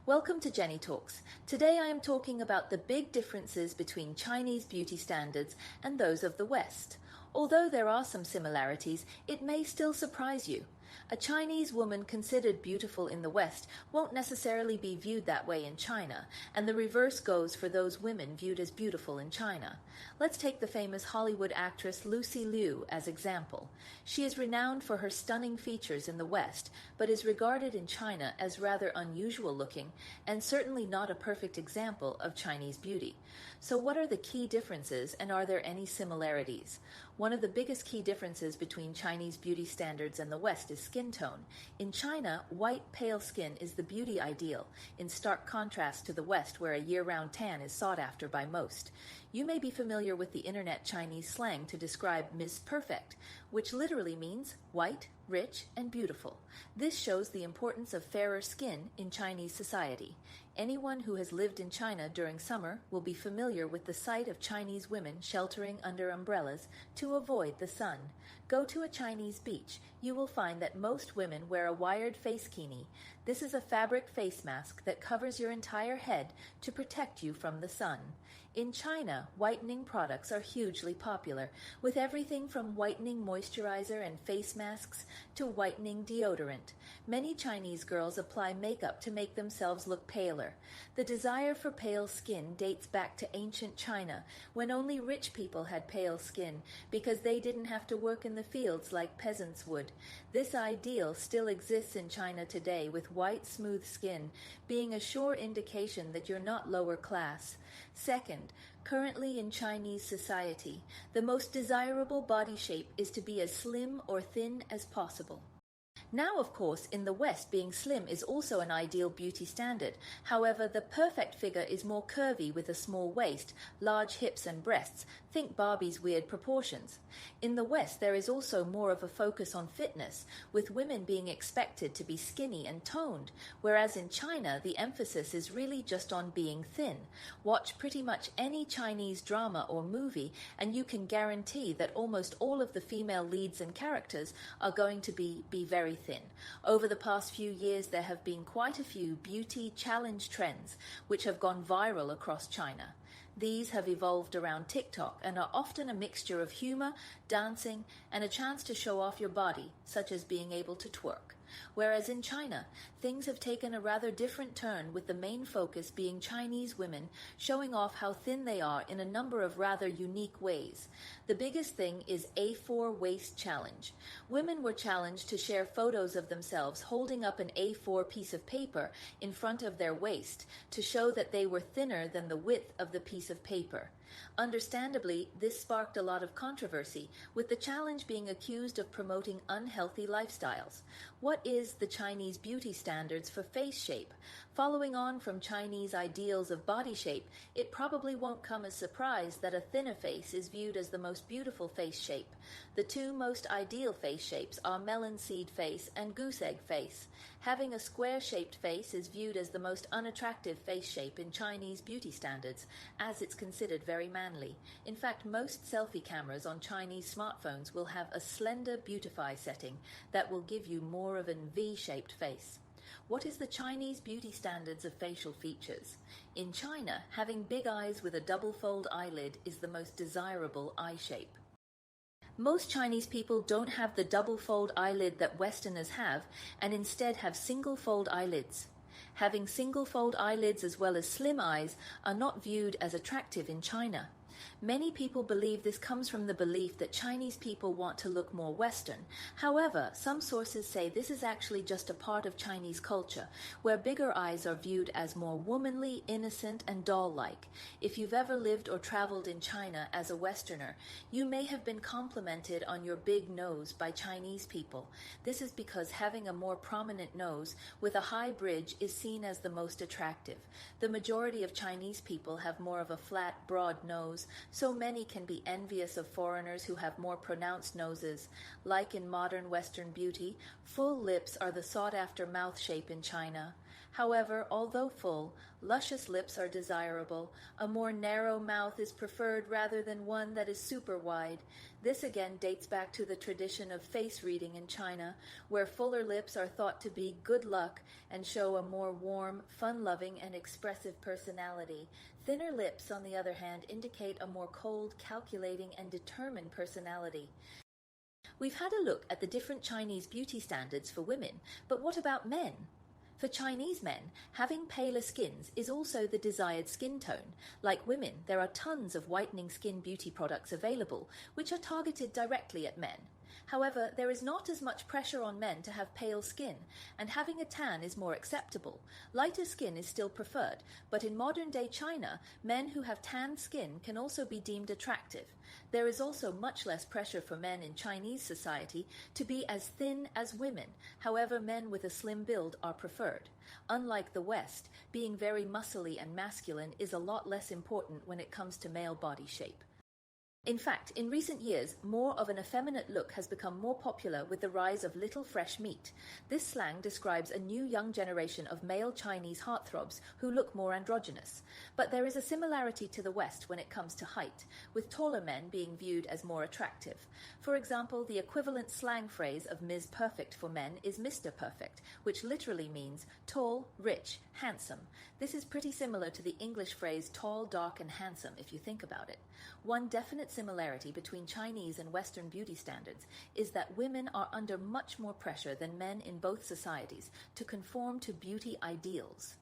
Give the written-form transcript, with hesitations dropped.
Welcome to Jenny Talks. Today I am talking about the big differences between Chinese beauty standards and those of the West. Although there are some similarities, it may still surprise you. A Chinese woman considered beautiful in the West won't necessarily be viewed that way in China, and the reverse goes for those women viewed as beautiful in China. Let's take the famous Hollywood actress Lucy Liu as example. She is renowned for her stunning features in the West, but is regarded in China as rather unusual looking and certainly not a perfect example of Chinese beauty. So what are the key differences, and are there any similarities? One of the biggest key differences between Chinese beauty standards and the West is skin tone. In China, white, pale skin is the beauty ideal, in stark contrast to the West, where a year-round tan is sought after by most. You may be familiar with the internet Chinese slang to describe Miss Perfect, which literally means white, rich, and beautiful. This shows the importance of fairer skin in Chinese society. Anyone who has lived in China during summer will be familiar with the sight of Chinese women sheltering under umbrellas to avoid the sun. Go to a Chinese beach. You will find that most women wear a wired face kini. This is a fabric face mask that covers your entire head to protect you from the sun. In China, whitening products are hugely popular, with everything from whitening moisturizer and face masks to whitening deodorant. Many Chinese girls apply makeup to make themselves look paler. The desire for pale skin dates back to ancient China, when only rich people had pale skin because they didn't have to work in the fields like peasants would. This ideal still exists in China today, with white, smooth skin being a sure indication that you're not lower class. Second, currently in Chinese society, the most desirable body shape is to be as slim or thin as possible. Now, of course, in the West, being slim is also an ideal beauty standard. However, the perfect figure is more curvy with a small waist, large hips and breasts. Think Barbie's weird proportions. In the West, there is also more of a focus on fitness, with women being expected to be skinny and toned, whereas in China, the emphasis is really just on being thin. Watch pretty much any Chinese drama or movie, and you can guarantee that almost all of the female leads and characters are going to be very thin. Over the past few years, there have been quite a few beauty challenge trends which have gone viral across China. These have evolved around TikTok and are often a mixture of humor, dancing, and a chance to show off your body, such as being able to twerk. Whereas in China, things have taken a rather different turn, with the main focus being Chinese women showing off how thin they are in a number of rather unique ways. The biggest thing is A4 waist challenge. Women were challenged to share photos of themselves holding up an A4 piece of paper in front of their waist to show that they were thinner than the width of the piece of paper. Understandably, this sparked a lot of controversy, with the challenge being accused of promoting unhealthy lifestyles. What is the Chinese beauty standards for face shape? Following on from Chinese ideals of body shape, it probably won't come as a surprise that a thinner face is viewed as the most beautiful face shape. The two most ideal face shapes are melon seed face and goose egg face. Having a square-shaped face is viewed as the most unattractive face shape in Chinese beauty standards, as it's considered very manly. In fact, most selfie cameras on Chinese smartphones will have a slender beautify setting that will give you more of an V-shaped face. What is the Chinese beauty standards of facial features? In China, having big eyes with a double fold eyelid is the most desirable eye shape. Most Chinese people don't have the double fold eyelid that Westerners have, and instead have single fold eyelids. Having single fold eyelids as well as slim eyes are not viewed as attractive in China. Many people believe this comes from the belief that Chinese people want to look more Western. However, some sources say this is actually just a part of Chinese culture, where bigger eyes are viewed as more womanly, innocent, and doll-like. If you've ever lived or traveled in China as a Westerner, you may have been complimented on your big nose by Chinese people. This is because having a more prominent nose with a high bridge is seen as the most attractive. The majority of Chinese people have more of a flat, broad nose, so many can be envious of foreigners who have more pronounced noses. Like in modern Western beauty, full lips are the sought-after mouth shape in China. However, although full, luscious lips are desirable. A more narrow mouth is preferred rather than one that is super wide. This again dates back to the tradition of face reading in China, where fuller lips are thought to be good luck and show a more warm, fun-loving, and expressive personality. Thinner lips, on the other hand, indicate a more cold, calculating, and determined personality. We've had a look at the different Chinese beauty standards for women, but what about men? For Chinese men, having paler skins is also the desired skin tone. Like women, there are tons of whitening skin beauty products available, which are targeted directly at men. However, there is not as much pressure on men to have pale skin, and having a tan is more acceptable. Lighter skin is still preferred, but in modern-day China, men who have tanned skin can also be deemed attractive. There is also much less pressure for men in Chinese society to be as thin as women. However, men with a slim build are preferred. Unlike the West, being very muscly and masculine is a lot less important when it comes to male body shape. In fact, in recent years, more of an effeminate look has become more popular with the rise of little fresh meat. This slang describes a new young generation of male Chinese heartthrobs who look more androgynous. But there is a similarity to the West when it comes to height, with taller men being viewed as more attractive. For example, the equivalent slang phrase of Ms. Perfect for men is Mr. Perfect, which literally means tall, rich, handsome. This is pretty similar to the English phrase tall, dark, and handsome if you think about it. One definite similarity between Chinese and Western beauty standards is that women are under much more pressure than men in both societies to conform to beauty ideals.